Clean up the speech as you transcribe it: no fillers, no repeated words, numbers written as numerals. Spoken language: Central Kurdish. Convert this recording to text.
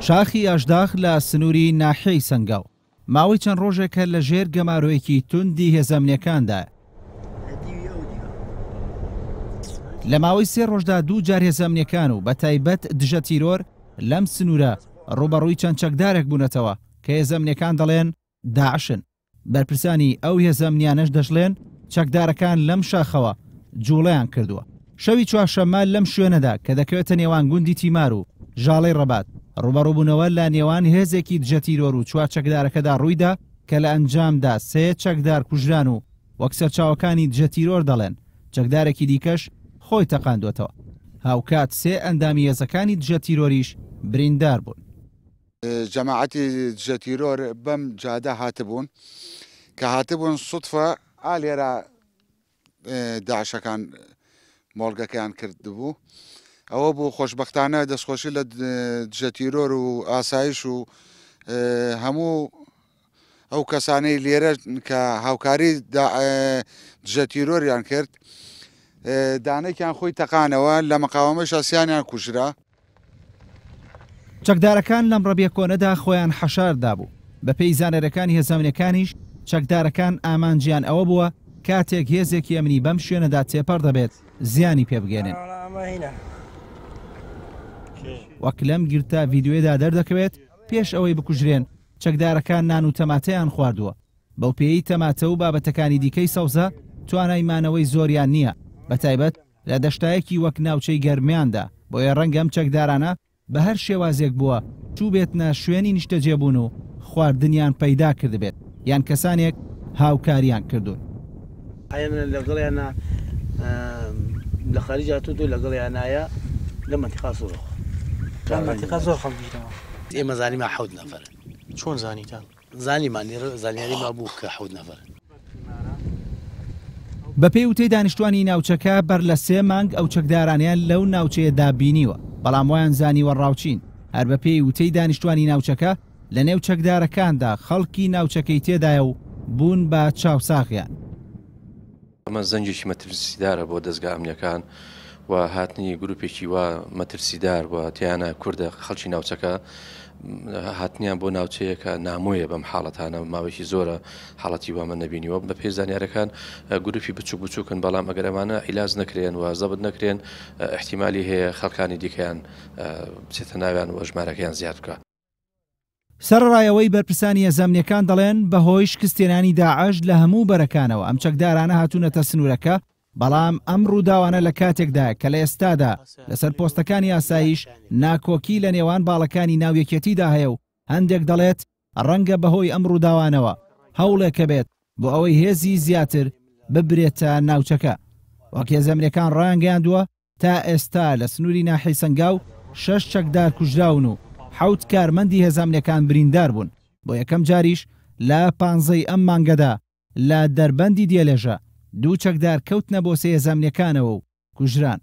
شاخی ئاشداغ لە سنووری ناحیەی سەنگاو ماوەی چەند ڕۆژێکە لە ژێر گەمارۆیەکی توندی هێزەمنیەکاندایە. لە ماوەی 3 ڕۆژدا 2 جار هێزەمنیەکان و بە تایبەت دژە تیرۆر لەم سنوورە ڕوبەڕووی چەند چەکدارێک بوونەتەوە کە هێزەمنیەکان دەڵێن داعشن. بەرپرسانی ئەو هێزەمنیانەش دەژڵێن چەکدارەکان لەم شاخەوە جوڵەیان کردووە. شەوی چوارشەممە لەم شوێنەدا کە دەکەوێتە نێوان گوندی تیمار و ژاڵەی ڕەبات ڕوبەڕووبوونەوە لە نێوان هێزێکی دژە تیرۆر و 4 چەکدارەکەدا ڕوویدا کە لە ئەنجامدا 3 چەکدار کوژران و وەک سەرچاوەکانی دژە تیرۆر دەڵێن چەکدارێکی دیکەش خۆی تەقاندوێتەوە. هاوکات 3 ئەندامی هێزەکانی دژە تیرۆریش بریندار بوون. جەماعەتی دژە تیرۆر بەم جادە هاتبوون کە هاتبوون سوتفە ئالێرە داعشەکان مۆڵگەکەیان کردبوو. ئەوە بوو خۆشبەختانە دەستخۆشی لە دژە تیرۆر و ئاسایش و هەموو ئەو کەسانەی لێرە کە هاوکاری دژە تیرۆریان کرد دانێکیان خۆی تەقانەوە لە مەقاومەش ئاسیانیان کوژرا. چەکدارەکان لەم ڕەبیە کۆنەدا خۆیان حەشاردا بوو. بە پێی زانەرەکانی هێزەمنیەکانیش چەکدارەکان ئامانجیان ئەوە بووە کاتێک هێزێکی ئەمنی بەم شوێنەدا تێپەڕ دەبێت زیانی پێبگەێنن. وەک لەم گرتە ڤیددیۆدا دەردەکەوێت پێش ئەوەی بکوژرێن چەکدارەکان نان و تەماتەیان خواردووە. بەو پێی تەماتە و بابەتەکانی دیکەی سەوزە توانایمانەوەی زۆریان نییە بە تایبەت لە دەشتایەکی وەک ناوچەی گەرمیاندا بۆیە ڕەنگەم چەکدارانە بە هەر شێوازێک بووە چوو بێتنە شوێنی نیشتەجێبوون و خواردنیان پەیدا کردبێت یان کەسانێک هاوکاریان کردوون. لەگەڵیانە لە خەریجا تو لەگەڵیانایە لە مەنتیقا سوڕۆخ مەنتیقا زۆر خەڵکیتەوە. ئێمە زانیمان 7 نەفەر. چۆن زانیتان؟ زانیمان زانیاریمان بوو کە 7 نەفەر. بە پێی وتەی دانیشتوانی ناوچەکە بەر لە 3 مانگ ئەو چەکدارانیان لەو ناوچەیەدا بینیوە بەڵام وایان زانیوە ڕاوچین. هەر بە پێی وتەی دانیشتوانی ناوچەکە لە نێو چەکدارەکاندا خەڵکی ناوچەکەی تێدایە و بوون بە چاوساغیان. ئەمە زەنجێکی مەترسیدارە بۆ دەستگا ئەمنیەکان و هاتنی گروپێکی وا مەترسیدار و تیانە کوردە خەڵکی ناوچەکە هاتنیان بۆ ناوچەیەکە نامۆیە بەم حاڵەتانە ماوەیەکی زۆرە حاڵەتی وامە نەبینیوە. بە پێی زانیارەکان گروپی بچوک بچووکن بەڵام ئەگەر ئەمانە عیلاج نەکرێن و زەبت نەکرێن احتیمالی هەیە خەڵکانی دیکەیان بچێتە ناویان و ژمارەکەیان زیاد بکە. سەرڕایەوەی بەرپرسانی هێزەمنیەکان دەڵێن بەهۆی شکستێنانی داعش لە هەموو بەرەکانەوە ئەم چەکدارانە هاتوونەتە سنوورەکە بەڵام ئەم ڕووداوانە لە کاتێکدا کە لە ئێستادا لەسەر پۆستەکانی ئاسایش ناکۆکی لە نێوان باڵەکانی ناویەکێتیدا هەیە و هەندێک دەڵێت ڕەنگە بەهۆی ئەم ڕووداوانەوە هەوڵێکە بێت بۆ ئەوەی هێزی زیاتر ببرێتە ناوچەکە. وەک هێزەمنیەکان ڕایانگەیاندووە تا ئێستا لە سنووری ناحیەی سەنگاو 6 چەکدار کوژراون و 7 کارمەندی هێزەمنیەکان بریندار بوون. بۆ یەکەم جاریش لە 15 ئەم مانگەدا لە دەربەندی دێلێژە 2 چەکدار کەوتنە بۆ 3 هێزەمنیەکانەوە و کوژران.